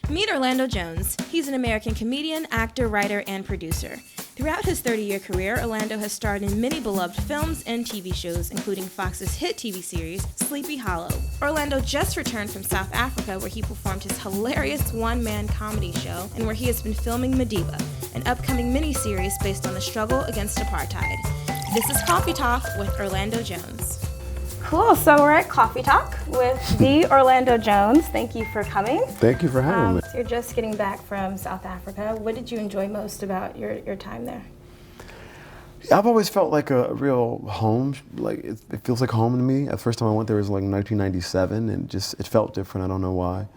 Meet Orlando Jones. He's an American comedian, actor, writer, and producer. Throughout his 30-year career, Orlando has starred in many beloved films and TV shows, including Fox's hit TV series, Sleepy Hollow. Orlando just returned from South Africa, where he performed his hilarious one-man comedy show, and where he has been filming Madiba, an upcoming miniseries based on the struggle against apartheid. This is Coffee Talk with Orlando Jones. Cool, so we're at Coffee Talk with the Orlando Jones. Thank you for coming. Thank you for having me. So you're just getting back from South Africa. What did you enjoy most about your time there? I've always felt like a real home, like it feels like home to me. The first time I went there was like 1997, and it felt different. I don't know why.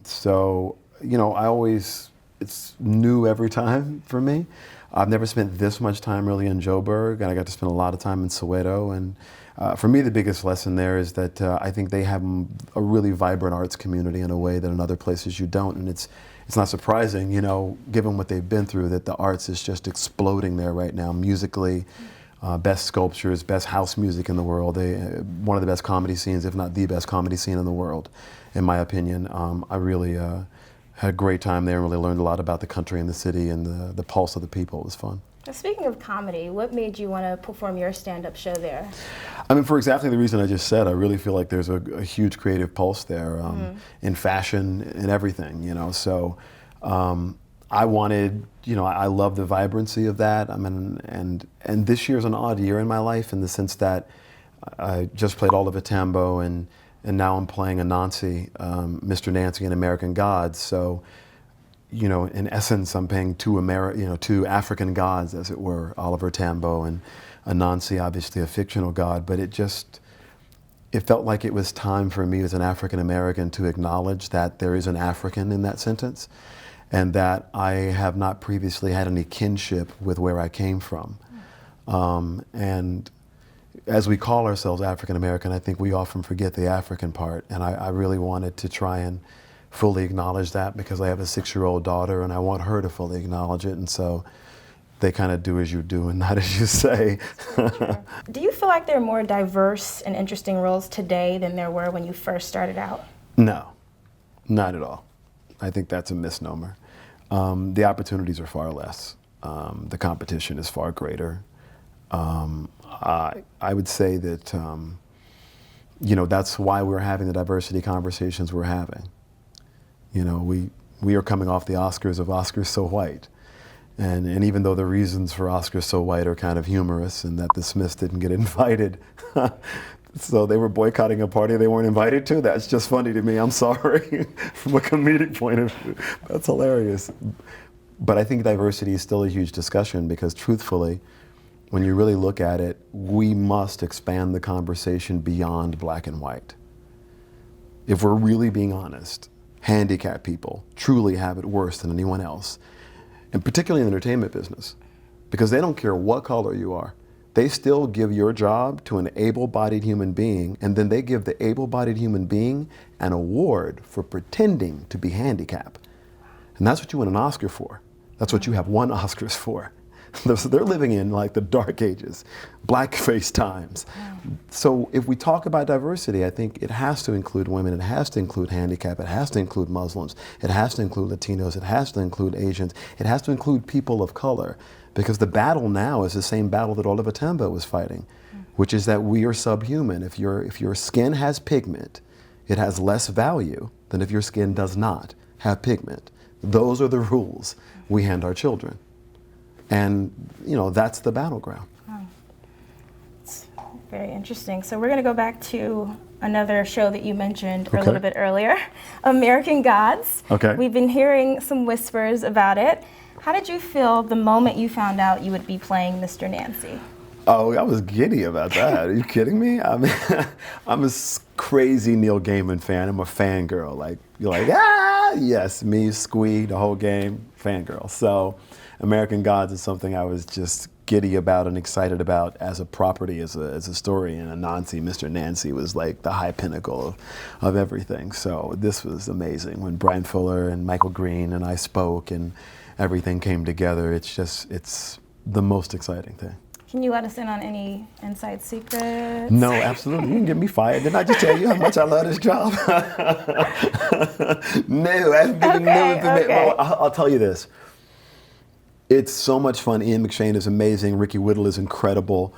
So, you know, it's new every time for me. I've never spent this much time really in Joburg, and I got to spend a lot of time in Soweto. And for me, the biggest lesson there is that I think they have a really vibrant arts community in a way that in other places you don't. And it's not surprising, you know, given what they've been through, that the arts is just exploding there right now, musically. Best sculptures, best house music in the world. One of the best comedy scenes, if not the best comedy scene in the world, in my opinion. I really had a great time there and really learned a lot about the country and the city and the pulse of the people. It was fun. Speaking of comedy, what made you want to perform your stand-up show there? I mean, for exactly the reason I just said. I really feel like there's a huge creative pulse there in fashion and everything, you know. So I wanted, you know, I love the vibrancy of that. I mean, and this year's an odd year in my life in the sense that I just played Oliver Tambo and now I'm playing Anansi, Mr. Nancy in American Gods. So, you know, in essence, I'm playing two African gods, as it were, Oliver Tambo and Anansi, obviously a fictional god, but it felt like it was time for me as an African American to acknowledge that there is an African in that sentence, and that I have not previously had any kinship with where I came from. And as we call ourselves African American, I think we often forget the African part, and I really wanted to try and fully acknowledge that because I have a 6-year-old daughter and I want her to fully acknowledge it, and so they kind of do as you do and not as you say. Sure. Do you feel like there are more diverse and interesting roles today than there were when you first started out? No, not at all. I think that's a misnomer. The opportunities are far less. The competition is far greater. I would say that, you know, that's why we're having the diversity conversations we're having. You know, we are coming off the Oscars of Oscars So White. And even though the reasons for Oscars So White are kind of humorous and that the Smiths didn't get invited, so they were boycotting a party they weren't invited to, that's just funny to me, I'm sorry, from a comedic point of view. That's hilarious. But I think diversity is still a huge discussion because truthfully, when you really look at it, we must expand the conversation beyond black and white. If we're really being honest, handicapped people truly have it worse than anyone else, and particularly in the entertainment business, because they don't care what color you are. They still give your job to an able-bodied human being, and then they give the able-bodied human being an award for pretending to be handicapped. And that's what you win an Oscar for. That's what you have won Oscars for. They're living in like the dark ages, blackface times. So if we talk about diversity, I think it has to include women, it has to include handicap, it has to include Muslims, it has to include Latinos, it has to include Asians, it has to include people of color. Because the battle now is the same battle that Oliver Tambo was fighting, which is that we are subhuman. If your skin has pigment, it has less value than if your skin does not have pigment. Those are the rules we hand our children. And, you know, that's the battleground. Oh. It's very interesting. So we're going to go back to another show that you mentioned a little bit earlier, American Gods. Okay. We've been hearing some whispers about it. How did you feel the moment you found out you would be playing Mr. Nancy? Oh, I was giddy about that. Are you kidding me? I mean, I'm a crazy Neil Gaiman fan. I'm a fangirl. Like, you're like, yes, me, Squee, the whole game, fangirl. So American Gods is something I was just giddy about and excited about as a property, as a story. And Anansi, Mr. Nancy, was like the high pinnacle of everything. So this was amazing. When Brian Fuller and Michael Green and I spoke and everything came together, it's the most exciting thing. Can you let us in on any inside secrets? No, absolutely. You can get me fired. Didn't I just tell you how much I love this job? No, I'm giving no information. Well, I'll tell you this. It's so much fun. Ian McShane is amazing. Ricky Whittle is incredible.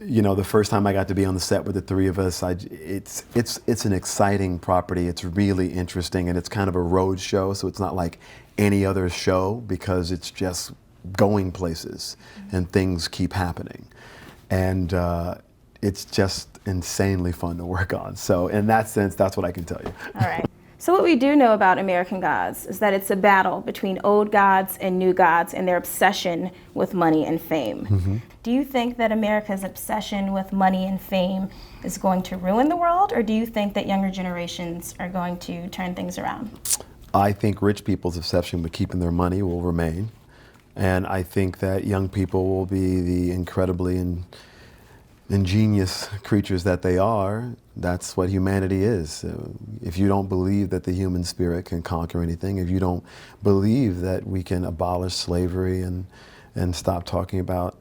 You know, the first time I got to be on the set with the three of us, it's an exciting property. It's really interesting, and it's kind of a road show, so it's not like any other show because it's just going places and things keep happening. And it's just insanely fun to work on. So in that sense, that's what I can tell you. All right. So what we do know about American Gods is that it's a battle between old gods and new gods and their obsession with money and fame. Mm-hmm. Do you think that America's obsession with money and fame is going to ruin the world, or do you think that younger generations are going to turn things around? I think rich people's obsession with keeping their money will remain. And I think that young people will be the incredibly ingenious creatures that they are. That's what humanity is. If you don't believe that the human spirit can conquer anything, if you don't believe that we can abolish slavery and stop talking about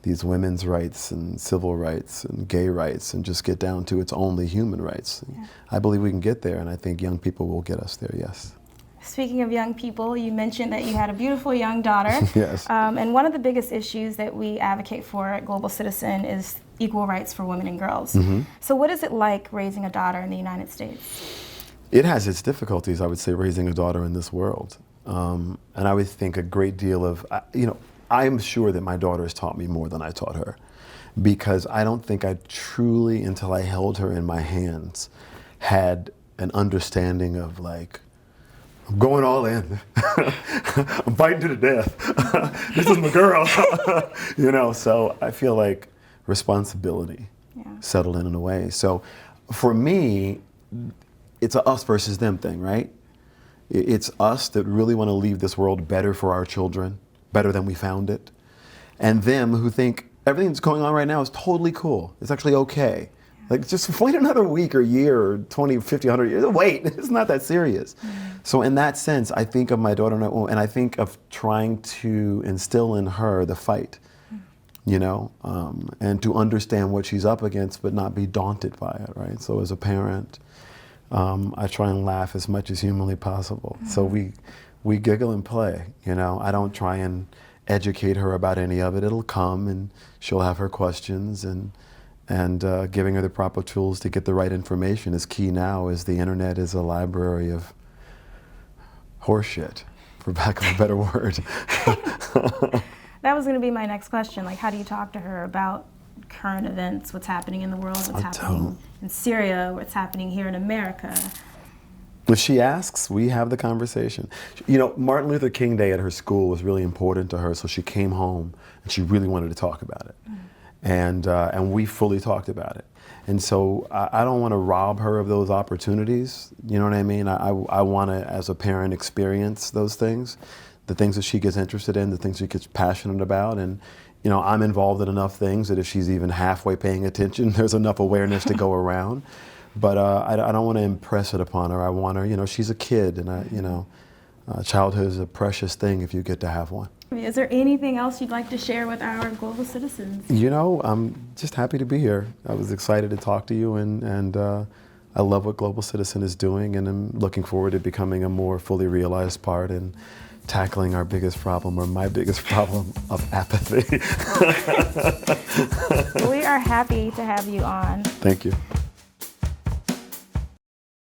these women's rights and civil rights and gay rights and just get down to its only human rights, I believe we can get there, and I think young people will get us there, yes. Speaking of young people, you mentioned that you had a beautiful young daughter. Yes. And one of the biggest issues that we advocate for at Global Citizen is equal rights for women and girls. Mm-hmm. So what is it like raising a daughter in the United States? It has its difficulties, I would say, raising a daughter in this world. And I would think a great deal of, I'm sure that my daughter has taught me more than I taught her, because I don't think I truly, until I held her in my hands, had an understanding of like, I'm going all in. I'm fighting to the death. This is my girl. So I feel like responsibility settled in a way. So for me, it's a us versus them thing, right? It's us that really want to leave this world better for our children, better than we found it. And them who think everything that's going on right now is totally cool. It's actually okay. Like, just wait another week or year or 20, 50, 100 years. Wait, it's not that serious. So in that sense, I think of my daughter and I think of trying to instill in her the fight, and to understand what she's up against, but not be daunted by it, right? So as a parent, I try and laugh as much as humanly possible. So we giggle and play, I don't try and educate her about any of it. It'll come and she'll have her questions, and giving her the proper tools to get the right information is key now, as the internet is a library of horseshit, for lack of a better word. That was going to be my next question. Like, how do you talk to her about current events, what's happening in the world, what's happening in Syria, what's happening here in America? If she asks, we have the conversation. Martin Luther King Day at her school was really important to her, so she came home and she really wanted to talk about it. And we fully talked about it. And so I don't want to rob her of those opportunities. You know what I mean? I want to, as a parent, experience those things, the things that she gets interested in, the things she gets passionate about. And, I'm involved in enough things that if she's even halfway paying attention, there's enough awareness to go around. But I don't want to impress it upon her. I want her, she's a kid, and childhood is a precious thing if you get to have one. Is there anything else you'd like to share with our global citizens? I'm just happy to be here. I was excited to talk to you, and I love what Global Citizen is doing, and I'm looking forward to becoming a more fully realized part in tackling our biggest problem, or my biggest problem, of apathy. We are happy to have you on. Thank you.